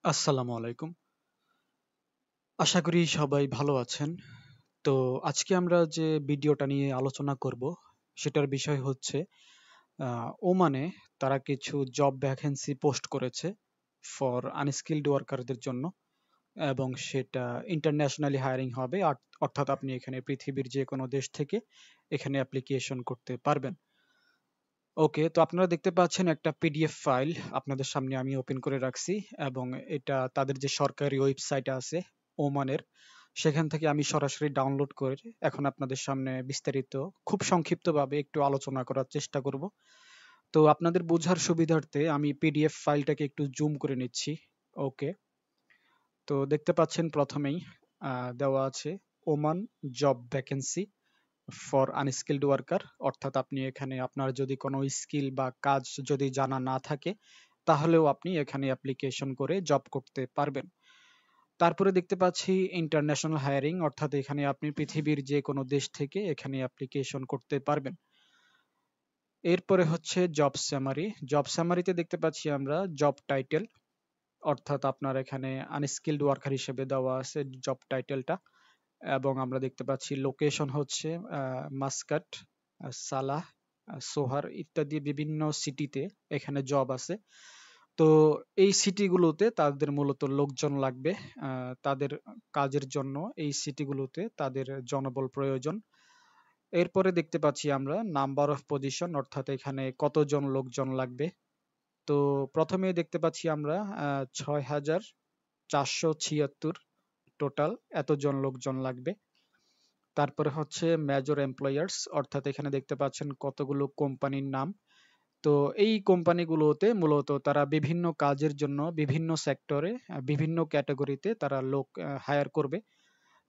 আসসালামু আলাইকুম। আশা করি সবাই ভালো আছেন। তো আজকে আমরা যে ভিডিওটা নিয়ে আলোচনা করব সেটার বিষয় হচ্ছে ওমানে তারা কিছু জব ভ্যাকেন্সি পোস্ট করেছে ফর আনস্কিলড ওয়ার্কারদের জন্য এবং সেটা ইন্টারন্যাশনালি হায়ারিং হবে অর্থাৎ আপনি এখানে পৃথিবীর যে কোনো দেশ থেকে এখানে অ্যাপ্লিকেশন করতে পারবেন। ওকে, তো আপনারা দেখতে পাচ্ছেন একটা পিডিএফ ফাইল আপনাদের সামনে আমি ওপেন করে রাখছি এবং এটা তাদের যে সরকারি ওয়েবসাইট আছে ওমানের, সেখান থেকে আমি সরাসরি ডাউনলোড করে এখন আপনাদের সামনে বিস্তারিত খুব সংক্ষিপ্তভাবে একটু আলোচনা করার চেষ্টা করব। তো আপনাদের বোঝার সুবিধার্থে আমি পিডিএফ ফাইলটাকে একটু জুম করে নিচ্ছি। ওকে, তো দেখতে পাচ্ছেন প্রথমেই দেওয়া আছে Oman job vacancy for unskilled worker, অর্থাৎ আপনি এখানে আপনার যদি কোনো স্কিল বা কাজ যদি জানা না থাকে তাহলেও আপনি এখানে অ্যাপ্লিকেশন করে জব করতে পারবেন। তারপরে দেখতে পাচ্ছি ইন্টারন্যাশনাল হায়ারিং, অর্থাৎ এখানে আপনি পৃথিবীর যে কোনো দেশ থেকে এখানে অ্যাপ্লিকেশন করতে পারবেন। এরপরে হচ্ছে জব সামারি। জব সামারিতে দেখতে পাচ্ছি আমরা জব টাইটেল, অর্থাৎ আপনার এখানে আনস্কিলড ওয়ার্কার হিসেবে দেওয়া আছে জব টাইটেলটা, এবং আমরা দেখতে পাচ্ছি লোকেশন হচ্ছে মাস্কাট, সালাহ, সোহার ইত্যাদি বিভিন্ন সিটিতে এখানে জব আছে। তো এই সিটিগুলোতে তাদের মূলত লোকজন লাগবে তাদের কাজের জন্য। এই সিটিগুলোতে তাদের জনবল প্রয়োজন। এরপরে দেখতে পাচ্ছি আমরা নাম্বার অফ পজিশন, অর্থাৎ এখানে কতজন লোকজন লাগবে। তো প্রথমে দেখতে পাচ্ছি আমরা ৬,৪৭৬ টোটাল এতজন লোকজন লাগবে। তারপরে হচ্ছে মেজর এমপ্লয়ার্স, অর্থাৎ এখানে দেখতে পাচ্ছেন কতগুলো কোম্পানির নাম। তো এই কোম্পানিগুলোতে মূলত তারা বিভিন্ন কাজের জন্য বিভিন্ন সেক্টরে বিভিন্ন ক্যাটাগরিতে তারা লোক হায়ার করবে।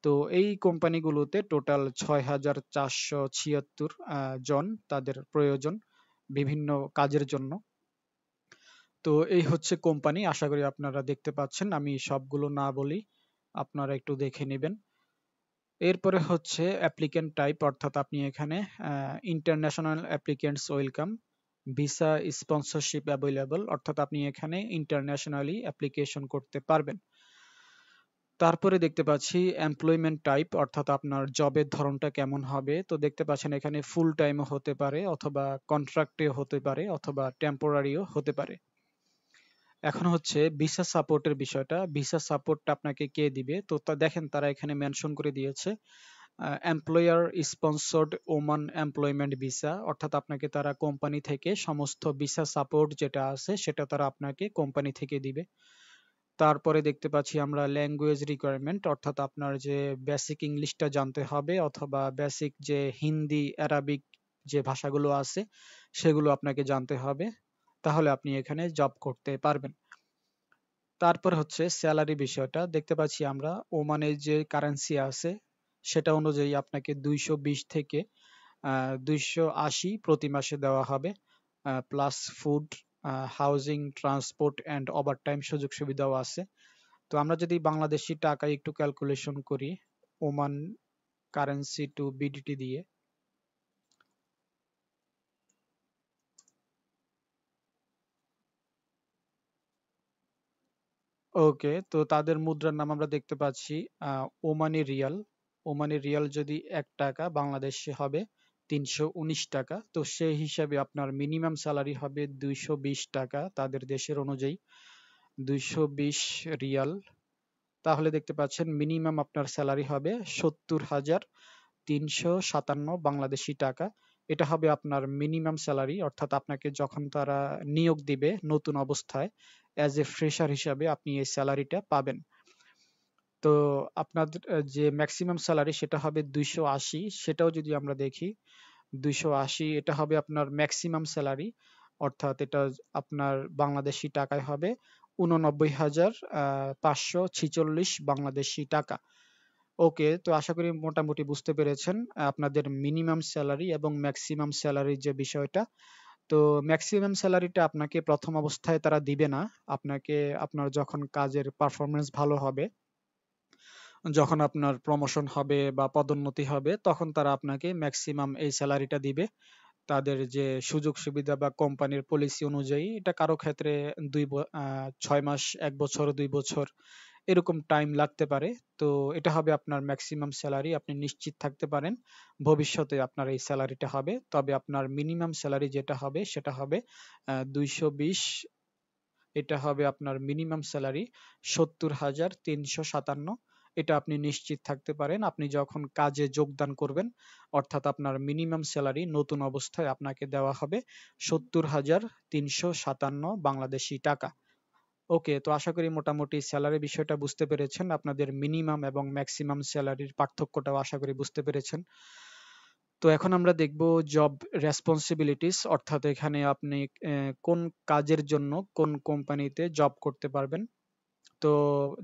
তো এই কোম্পানিগুলোতে টোটাল ৬,৪৭৬ জন তাদের প্রয়োজন বিভিন্ন কাজের জন্য। তো এই হচ্ছে কোম্পানি, আশা করি আপনারা দেখতে পাচ্ছেন, আমি সবগুলো না বলি আপনারা একটু দেখে নেবেন। এরপরে হচ্ছে অ্যাপ্লিকেন্ট টাইপ, অর্থাৎ আপনি এখানে international applicants welcome, visa sponsorship available, অর্থাৎ আপনি এখানে ইন্টারন্যাশনালি অ্যাপ্লিকেশন করতে পারবেন। তারপরে দেখতে পাচ্ছি এমপ্লয়মেন্ট টাইপ, অর্থাৎ আপনার জবের ধরনটা কেমন হবে। তো দেখতে পাচ্ছেন এখানে ফুল টাইমও হতে পারে অথবা কন্ট্রাক্টে হতে পারে অথবা টেম্পোরারিও হতে পারে। এখন হচ্ছে ভিসা সাপোর্টের বিষয়টা, ভিসা সাপোর্টটা আপনাকে কে দিবে। তো তা দেখেন তারা এখানে মেনশন করে দিয়েছে employer sponsored Oman employment visa, অর্থাৎ আপনাকে তারা কোম্পানি থেকে সমস্ত ভিসা সাপোর্ট যেটা আছে সেটা তারা আপনাকে কোম্পানি থেকে দিবে। তারপরে দেখতে পাচ্ছি আমরা ল্যাঙ্গুয়েজ রিকোয়ারমেন্ট, অর্থাৎ আপনার যে বেসিক ইংলিশটা জানতে হবে অথবা বেসিক যে হিন্দি অ্যারাবিক যে ভাষাগুলো আছে সেগুলো আপনাকে জানতে হবে, তাহলে আপনি এখানে জব করতে পারবেন। তারপর হচ্ছে স্যালারি বিষয়টা, দেখতে পাচ্ছি আমরা ওমানের যে কারেন্সি আছে সেটা অনুযায়ী আপনাকে ২২০ থেকে ২৮০ প্রতি মাসে দেওয়া হবে, plus food, housing, transport and overtime সুযোগ সুবিধাও আছে। তো আমরা যদি বাংলাদেশি টাকায় একটু ক্যালকুলেশন করি ওমান কারেন্সি টু বিডিটি দিয়ে, ওকে, তো তাদের মুদ্রার নাম আমরা দেখতে পাচ্ছি ওমানি রিয়াল। ওমানি রিয়াল যদি ১ টাকা বাংলাদেশে হবে ৩১৯ টাকা। তো সেই হিসাবে আপনার মিনিমাম স্যালারি হবে ২২০ টাকা তাদের দেশের অনুযায়ী, ২২০ রিয়াল। তাহলে দেখতে পাচ্ছেন মিনিমাম আপনার স্যালারি হবে ৭০,৩৫৭ বাংলাদেশি টাকা। এটা হবে আপনার মিনিমাম স্যালারি, অর্থাৎ আপনাকে যখন তারা নিয়োগ দিবে নতুন অবস্থায় অ্যাজ এ ফ্রেশার হিসাবে আপনি এই স্যালারিটা পাবেন। তো আপনাদের যে ম্যাক্সিমাম স্যালারি সেটা হবে ২৮০, সেটাও যদি আমরা দেখি ২৮০ এটা হবে আপনার ম্যাক্সিমাম স্যালারি, অর্থাৎ এটা আপনার বাংলাদেশি টাকায় হবে ৮৯,৫৪৬ বাংলাদেশি টাকা। ওকে, তো আশা করি মোটামুটি বুঝতে পেরেছেন আপনাদের মিনিমাম স্যালারি এবং ম্যাক্সিমাম স্যালারির যে বিষয়টা। তো ম্যাক্সিমাম স্যালারিটা আপনাকে প্রথম অবস্থায় তারা দিবে না, আপনাকে আপনার যখন কাজের পারফরমেন্স ভালো হবে, যখন আপনার প্রমোশন হবে বা পদোন্নতি হবে তখন তারা আপনাকে ম্যাক্সিমাম এই স্যালারিটা দিবে। তাদের যে সুযোগ সুবিধা বা কোম্পানির পলিসি অনুযায়ী এটা কারো ক্ষেত্রে 6 মাস, 1 বছর, 2 বছর এরকম টাইম লাগতে পারে। তো এটা হবে আপনার ম্যাক্সিমাম স্যালারি, আপনি নিশ্চিত থাকতে পারেন ভবিষ্যতে আপনার এই স্যালারিটা হবে। তবে আপনার মিনিমাম স্যালারি যেটা হবে সেটা হবে 220, এটা হবে আপনার মিনিমাম স্যালারি 70,357। এটা আপনি নিশ্চিত থাকতে পারেন আপনি যখন কাজে যোগদান করবেন, অর্থাৎ আপনার মিনিমাম স্যালারি নতুন অবস্থায় আপনাকে দেওয়া হবে 70,357 বাংলাদেশি টাকা। ওকে, তো আশা করি মোটামুটি স্যালারি বিষয়টা বুঝতে পেরেছেন, আপনাদের মিনিমাম এবং ম্যাক্সিমাম স্যালারির পার্থক্যটাও আশা করি বুঝতে পেরেছেন। তো এখন আমরা দেখব জব রেসপন্সিবিলিটিস, অর্থাৎ এখানে আপনি কোন কাজের জন্য কোন কোম্পানিতে জব করতে পারবেন। তো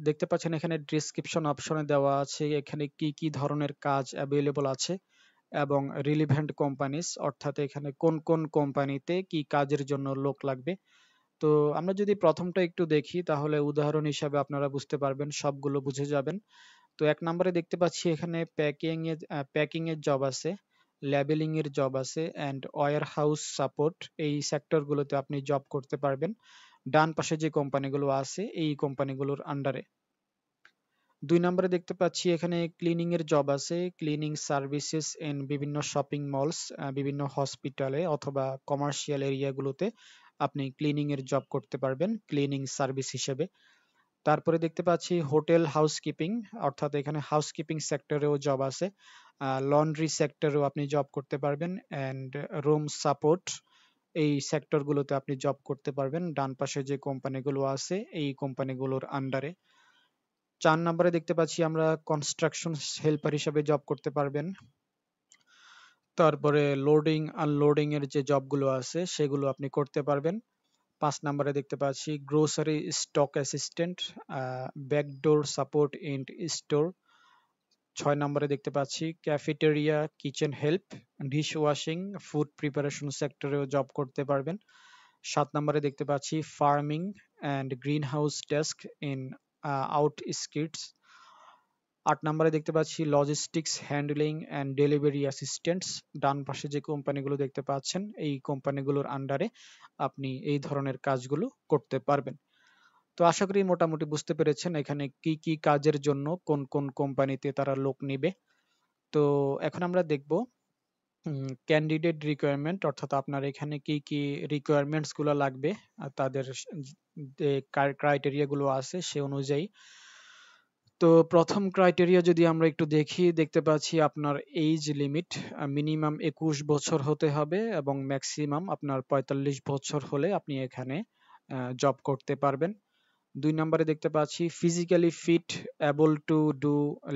দেখতে পাচ্ছেন এখানে ডেসক্রিপশন অপশনে দেওয়া আছে এখানে কি কি ধরনের কাজ অ্যাভেলেবল আছে এবং রিলিভেন্ট কোম্পানিজ, অর্থাৎ এখানে কোন কোন কোম্পানিতে কি কাজের জন্য লোক লাগবে। তো আমরা যদি প্রথমটা একটু দেখি তাহলে উদাহরণ হিসাবে আপনারা বুঝতে পারবেন, সবগুলো বুঝে যাবেন। তো 1 নম্বরে দেখতে পাচ্ছি এখানে প্যাকিং এর জব আছে, লেবেলিং এর জব আছে এন্ড ওয়্যার হাউস সাপোর্ট, এই সেক্টর গুলোতে আপনি জব করতে পারবেন ডান পাশে যে কোম্পানিগুলো আছে এই কোম্পানিগুলোর আন্ডারে। 2 নম্বরে দেখতে পাচ্ছি এখানে ক্লিনিং এর জব আছে, ক্লিনিং সার্ভিসেস ইন বিভিন্ন শপিং মলস, বিভিন্ন হসপিটালে অথবা কমার্শিয়াল এরিয়াগুলোতে আপনি ক্লিনিং এর জব করতে পারবেন ক্লিনিং সার্ভিস হিসেবে। তারপরে দেখতে পাচ্ছি হোটেল হাউসকিপিং, অর্থাৎ এখানে হাউসকিপিং সেক্টরেও জব আছে, লন্ড্রি সেক্টরেও আপনি জব করতে পারবেন এন্ড রুম সাপোর্ট, এই সেক্টরগুলোতে আপনি জব করতে পারবেন ডান পাশে যে কোম্পানিগুলো আছে এই কোম্পানিগুলোর আন্ডারে। 4 নম্বরে দেখতে পাচ্ছি আমরা কনস্ট্রাকশন হেল্পার হিসেবে জব করতে পারবেন। তারপরে লোডিং আনলোডিং এর যে জবগুলো আছে সেগুলো আপনি করতে পারবেন। 5 নম্বরে দেখতে পাচ্ছি grocery stock assistant, backdoor support in store. 6 নম্বরে দেখতে পাচ্ছি cafeteria kitchen help, dish washing, food preparation সেক্টরেও জব করতে পারবেন। 7 নম্বরে দেখতে পাচ্ছি farming and green house desk in outskirts. 8 নম্বরে দেখতে পাচ্ছি logistics handling and delivery assistants, ডান পাশে যে কোম্পানিগুলো দেখতে পাচ্ছেন এই কোম্পানিগুলোর আন্ডারে আপনি এই ধরনের কাজগুলো করতে পারবেন। তো আশা করি মোটামুটি বুঝতে পেরেছেন এখানে কি কি কাজের জন্য কোন কোন কোম্পানিতে তারা লোক নিবে। তো এখন আমরা দেখব ক্যান্ডিডেট রিকোয়ারমেন্ট, অর্থাৎ আপনার এখানে কি কি রিকোয়ারমেন্টস গুলো লাগবে আর তাদের যে ক্রাইটেরিয়া গুলো আছে সে অনুযায়ী। তো প্রথম ক্রাইটেরিয়া যদি আমরা একটু দেখি, দেখতে পাচ্ছি আপনার এইজ লিমিট মিনিমাম 21 বছর হতে হবে এবং ম্যাক্সিমাম আপনার 45 বছর হলে আপনি এখানে জব করতে পারবেন। 2 নম্বরে দেখতে পাচ্ছি physically fit able to do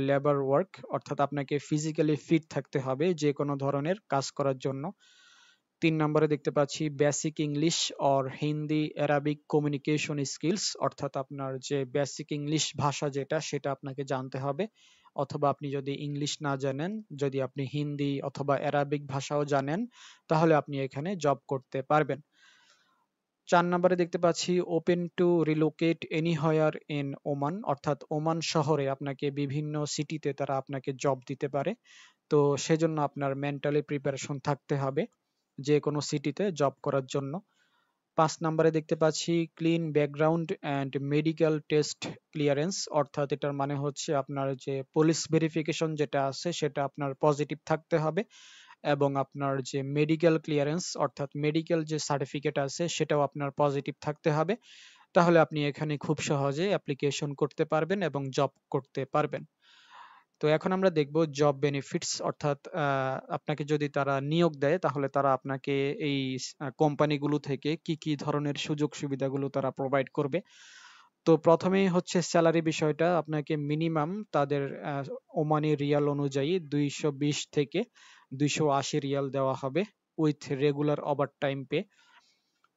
labour work, অর্থাৎ আপনাকে ফিজিক্যালি ফিট থাকতে হবে যে কোনো ধরনের কাজ করার জন্য। 3 নম্বরে দেখতে পাচ্ছি basic English or Hindi Arabic communication skills, অর্থাৎ আপনার যে বেসিক ইংলিশ ভাষা যেটা সেটা আপনাকে জানতে হবে, অথবা আপনি যদি ইংলিশ না জানেন, যদি আপনি হিন্দি অথবা অ্যারাবিক ভাষাও জানেন তাহলে আপনি এখানে জব করতে পারবেন। 4 নম্বরে দেখতে পাচ্ছি open to relocate anywhere in Oman, অর্থাৎ ওমান শহরে আপনাকে বিভিন্ন সিটিতে তারা আপনাকে জব দিতে পারে। তো সেজন্য আপনার মেন্টালি প্রিপারেশন থাকতে হবে যে কোনো সিটিতে জব করার জন্য। 5 নম্বরে দেখতে পাচ্ছি clean background and medical test clearance, অর্থাৎ এটার মানে হচ্ছে আপনার যে পুলিশ ভেরিফিকেশন যেটা আছে সেটা আপনার পজিটিভ থাকতে হবে এবং আপনার যে মেডিকেল ক্লিয়ারেন্স অর্থাৎ মেডিকেল যে সার্টিফিকেট আছে সেটাও আপনার পজিটিভ থাকতে হবে। তাহলে আপনি এখানে খুব সহজে অ্যাপ্লিকেশন করতে পারবেন এবং জব করতে পারবেন। তো এখন আমরা দেখব জব বেনিফিটস, অর্থাৎ আপনাকে যদি তারা নিয়োগ দেয় তাহলে তারা আপনাকে এই কোম্পানিগুলো থেকে কি কি ধরনের সুযোগ সুবিধাগুলো তারা প্রোভাইড করবে। তো প্রথমেই হচ্ছে স্যালারি বিষয়টা, আপনাকে মিনিমাম তাদের ওমানি রিয়াল অনুযায়ী 220 থেকে 280 রিয়াল দেওয়া হবে উইথ রেগুলার ওভারটাইম পে।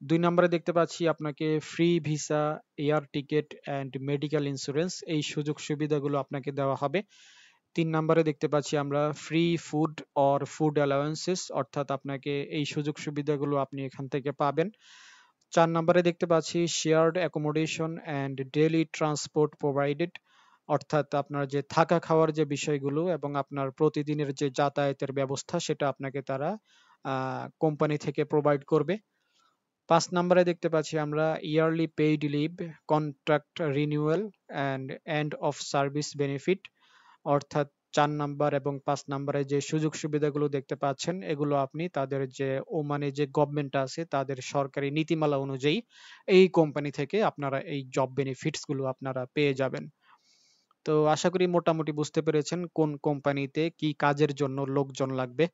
2 নম্বরে দেখতে পাচ্ছি আপনাকে free visa, air ticket and medical insurance, এই সুযোগ সুবিধাগুলো আপনাকে দেওয়া হবে। 3 নম্বরে দেখতে পাচ্ছি আমরা free food or food allowances, অর্থাৎ আপনাকে এই সুযোগ সুবিধাগুলো আপনি এখান থেকে পাবেন। 4 নম্বরে দেখতে পাচ্ছি shared accommodation and daily transport provided, অর্থাৎ আপনার যে থাকা খাওয়ার যে বিষয়গুলো এবং আপনার প্রতিদিনের যে যাতায়াতের ব্যবস্থা সেটা আপনাকে তারা কোম্পানি থেকে প্রোভাইড করবে। 5 নম্বরে দেখতে পাচ্ছি আমরা yearly paid leave, contract renewal and end of service benefit. অর্থাৎ 4 নাম্বার এবং 5 নাম্বারে যে সুযোগ সুবিধাগুলো দেখতে পাচ্ছেন, এগুলো আপনি তাদের যে ওমানে যে গভর্নমেন্ট আছে তাদের সরকারি নীতিমালা অনুযায়ী এই কোম্পানি থেকে আপনারা এই জব বেনিফিটস গুলো আপনারা পেয়ে যাবেন। তো আশা করি মোটামুটি বুঝতে পেরেছেন কোন কোম্পানিতে কি কাজের জন্য লোকজন লাগবে।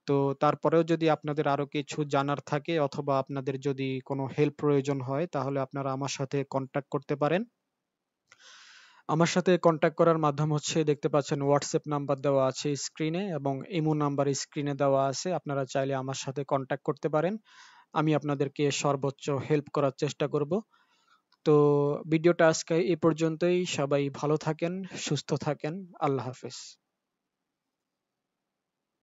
তো তারপরেও যদি আপনাদের আরো কিছু জানার থাকে অথবা আপনাদের যদি কোনো হেল্প প্রয়োজন হয় তাহলে আপনারা আমার সাথে কন্ট্যাক্ট করতে পারেন। আমার সাথে কন্ট্যাক্ট করার মাধ্যম হচ্ছে, দেখতে পাচ্ছেন হোয়াটসঅ্যাপ নাম্বার দেওয়া আছে স্ক্রিনে এবং ইমো নাম্বার স্ক্রিনে দেওয়া আছে। আপনারা চাইলে আমার সাথে কন্ট্যাক্ট করতে পারেন। আমি আপনাদেরকে সর্বোচ্চ হেল্প করার চেষ্টা করব। তো ভিডিওটা আজকে এই পর্যন্তই। সবাই ভালো থাকেন, সুস্থ থাকেন। আল্লাহ হাফেজ।